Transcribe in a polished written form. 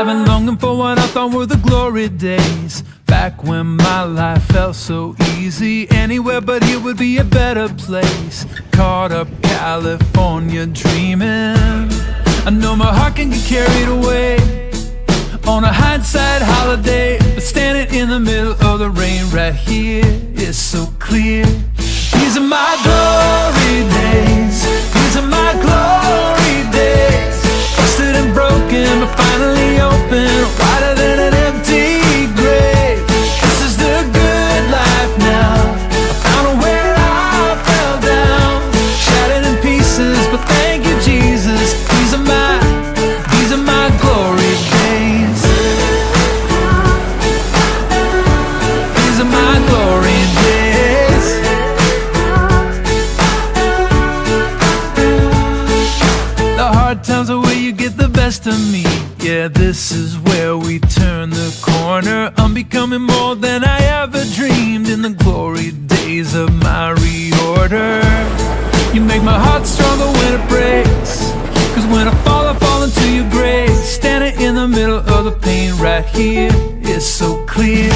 I've been longing for what I thought were the glory days, back when my life felt so easy. Anywhere but here would be a better place. Caught up California dreaming. I know my heart can get carried away on a hindsight holiday, but standing in the middle of the rain right here is so clear. These are my glory days. These are my glory days. Busted and broken, but finally open, wider than an empty grave. This is the good life now. I found where I fell down, shattered in pieces, but thank you, Jesus. These are my glory days. These are my glory days. The hard times are where you get the best of me. Yeah, this is where we turn the corner. I'm becoming more than I ever dreamed in the glory days of my reorder. You make my heart stronger when it breaks, 'cause when I fall into your grace. Standing in the middle of the pain right here is so clear.